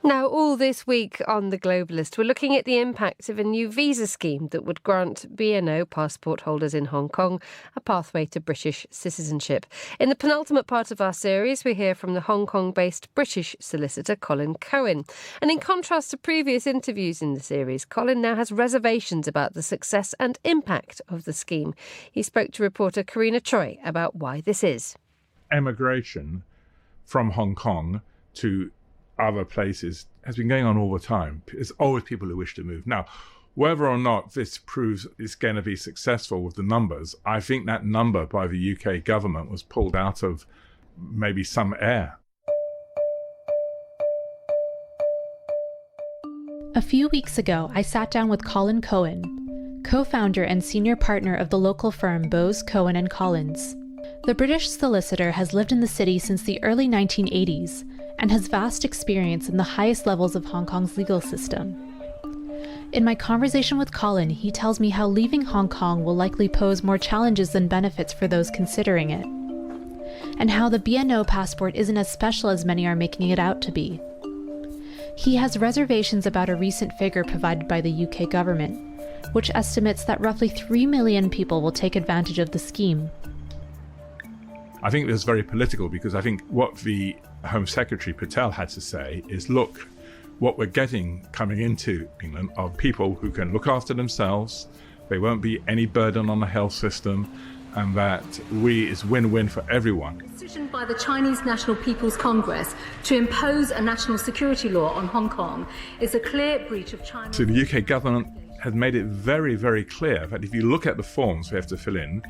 Now, all this week on The Globalist, we're looking at the impact of a new visa scheme that would grant BNO passport holders in Hong Kong a pathway to British citizenship. In the penultimate part of our series, we hear from the Hong Kong-based British solicitor Colin Cohen. And in contrast to previous interviews in the series, Colin now has reservations about the success and impact of the scheme. He spoke to reporter Karina Tsui about why this is. Emigration from Hong Kong to other places has been going on all the time. There's always people who wish to move. Now, whether or not this proves it's going to be successful with the numbers, I think that number by the UK government was pulled out of maybe some air. A few weeks ago, I sat down with Colin Cohen, co-founder and senior partner of the local firm Bose, Cohen & Collins. The British solicitor has lived in the city since the early 1980s and has vast experience in the highest levels of Hong Kong's legal system. In my conversation with Colin, he tells me how leaving Hong Kong will likely pose more challenges than benefits for those considering it, and how the BNO passport isn't as special as many are making it out to be. He has reservations about a recent figure provided by the UK government, which estimates that roughly 3 million people will take advantage of the scheme. I think this is very political because I think what the Home Secretary Patel had to say is, look, what we're getting coming into England are people who can look after themselves, there won't be any burden on the health system, and that it's win-win for everyone. The decision by the Chinese National People's Congress to impose a national security law on Hong Kong is a clear breach of China's... So the UK government has made it very, very clear that if you look at the forms we have to fill in,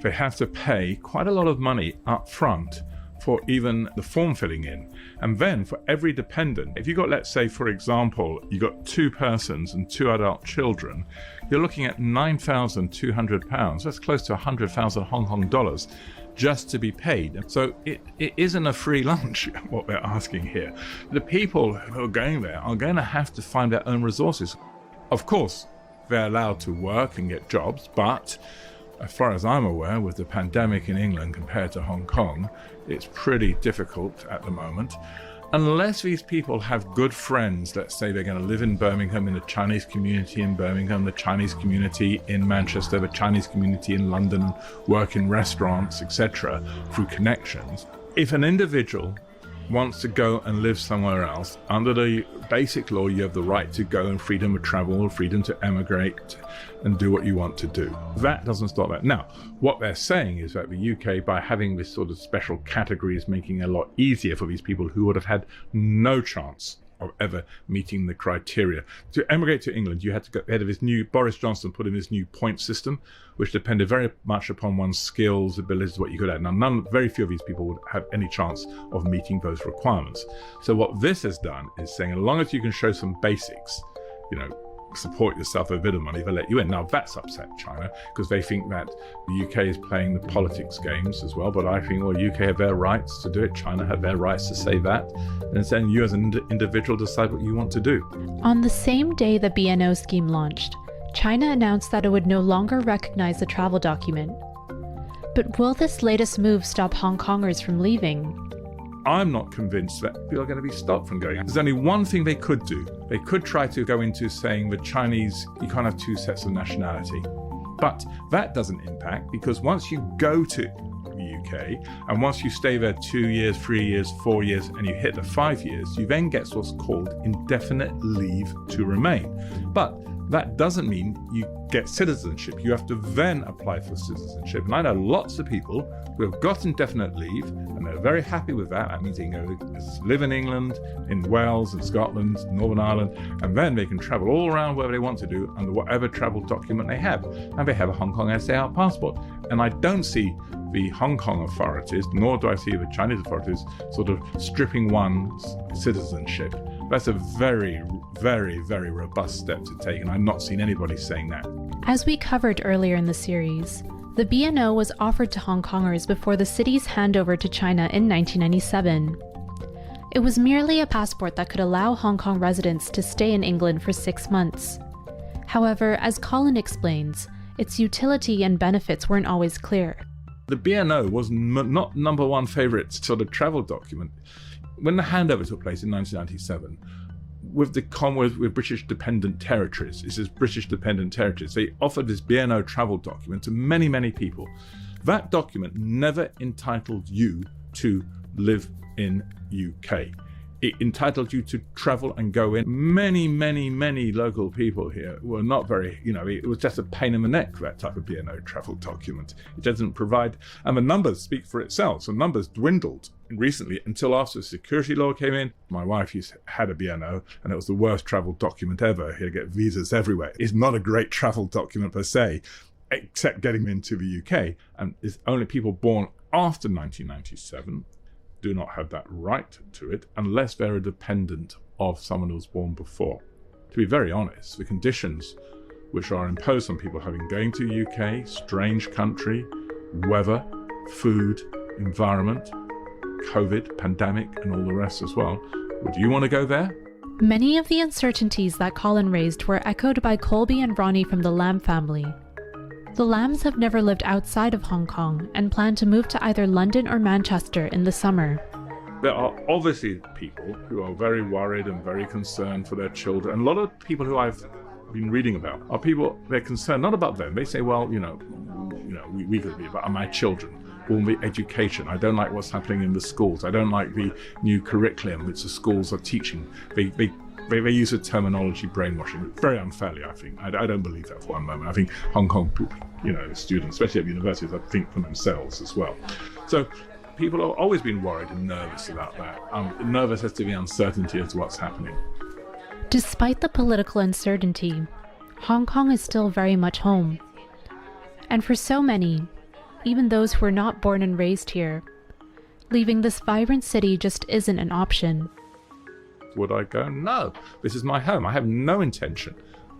they have to pay quite a lot of money up front for even the form filling in. And then for every dependent, if you've got, let's say, for example, you've got 2 persons and 2 adult children, you're looking at £9,200. That's close to 100,000 Hong Kong dollars just to be paid. So it isn't a free lunch, what they're asking here. The people who are going there are going to have to find their own resources. Of course, they're allowed to work and get jobs, but as far as I'm aware, with the pandemic in England compared to Hong Kong, it's pretty difficult at the moment. Unless these people have good friends, let's say they're going to live in Birmingham, in the Chinese community in Birmingham, the Chinese community in Manchester, the Chinese community in London, work in restaurants, etc., through connections. If an individual wants to go and live somewhere else, under the basic law, you have the right to go and freedom of travel, freedom to emigrate and do what you want to do. That doesn't stop that. Now, what they're saying is that the UK, by having this sort of special category, is making it a lot easier for these people who would have had no chance of ever meeting the criteria. To emigrate to England, you had to go ahead of this new, Boris Johnson put in this new point system, which depended very much upon one's skills, abilities, what you could add. Now, very few of these people would have any chance of meeting those requirements. So what this has done is saying, as long as you can show some basics, support yourself a bit of money, they'll let you in. Now that's upset China because they think that the UK is playing the politics games as well, but I think, well, UK have their rights to do it, China have their rights to say that, and then you as an individual decide what you want to do. On the same day the BNO scheme launched, China announced that it would no longer recognize the travel document. But will this latest move stop Hong Kongers from leaving? I'm not convinced that people are going to be stopped from going. There's only one thing they could do. They could try to go into saying the Chinese, you can't have 2 sets of nationality. But that doesn't impact, because once you go to the UK and once you stay there 2 years, 3 years, 4 years, and you hit the 5 years, you then get what's called indefinite leave to remain. But that doesn't mean you get citizenship. You have to then apply for citizenship. And I know lots of people who have got indefinite leave and they're very happy with that. That means they can go live in England, in Wales, in Scotland, Northern Ireland, and then they can travel all around wherever they want to do under whatever travel document they have. And they have a Hong Kong SAR passport. And I don't see the Hong Kong authorities, nor do I see the Chinese authorities, sort of stripping one's citizenship. That's a very, very, very robust step to take, and I've not seen anybody saying that. As we covered earlier in the series, the BNO was offered to Hong Kongers before the city's handover to China in 1997. It was merely a passport that could allow Hong Kong residents to stay in England for 6 months. However, as Colin explains, its utility and benefits weren't always clear. The BNO was not number one favorite sort of travel document. When the handover took place in 1997, with the Commonwealth, with British dependent territories. It says British dependent territories. They offered this BNO travel document to many, many people. That document never entitled you to live in UK. It entitled you to travel and go in. Many, many, many local people here were not very, it was just a pain in the neck, that type of BNO travel document. It doesn't provide, and the numbers speak for itself. So numbers dwindled recently until after the security law came in. My wife had a BNO, and it was the worst travel document ever. You get visas everywhere. It's not a great travel document per se, except getting into the UK. And it's only people born after 1997 do not have that right to it unless they're a dependent of someone who was born before. To be very honest, the conditions which are imposed on people having going to the UK, strange country, weather, food, environment, COVID, pandemic, and all the rest as well. Would you want to go there? Many of the uncertainties that Colin raised were echoed by Colby and Ronnie from the Lam family. The Lams have never lived outside of Hong Kong and plan to move to either London or Manchester in the summer. There are obviously people who are very worried and very concerned for their children. And a lot of people who I've been reading about are people, they're concerned not about them. They say, well, we could be about my children, or the education. I don't like what's happening in the schools. I don't like the new curriculum which the schools are teaching. They use the terminology brainwashing very unfairly, I think. I don't believe that for one moment. I think Hong Kong, students, especially at universities, I think for themselves as well. So people have always been worried and nervous about that. Nervous as to the uncertainty as to what's happening. Despite the political uncertainty, Hong Kong is still very much home. And for so many, even those who are not born and raised here, leaving this vibrant city just isn't an option. Would I go? No. This is my home. I have no intention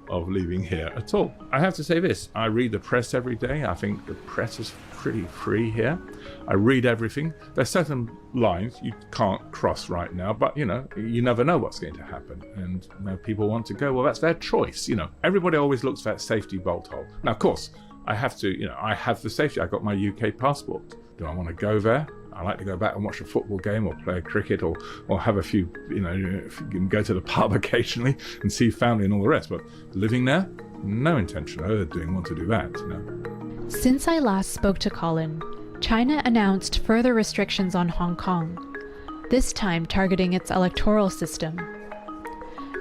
of leaving here at all. I have to say this. I read the press every day. I think the press is pretty free here. I read everything. There's certain lines you can't cross right now, but you never know what's going to happen. And people want to go, well, that's their choice. Everybody always looks for that safety bolt hole. Now, of course, I have to, I have the safety. I got my UK passport. Do I want to go there? I like to go back and watch a football game or play cricket or have a few, go to the pub occasionally and see family and all the rest. But living there, no intention of want to do that. Since I last spoke to Colin, China announced further restrictions on Hong Kong, this time targeting its electoral system.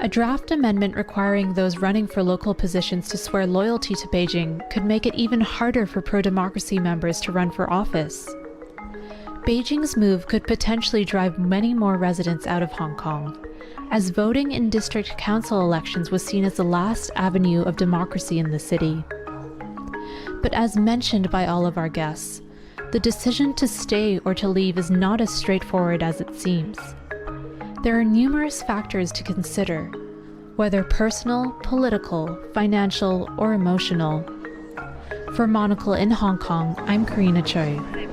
A draft amendment requiring those running for local positions to swear loyalty to Beijing could make it even harder for pro-democracy members to run for office. Beijing's move could potentially drive many more residents out of Hong Kong, as voting in district council elections was seen as the last avenue of democracy in the city. But as mentioned by all of our guests, the decision to stay or to leave is not as straightforward as it seems. There are numerous factors to consider, whether personal, political, financial, or emotional. For Monacle in Hong Kong, I'm Karina Tsui.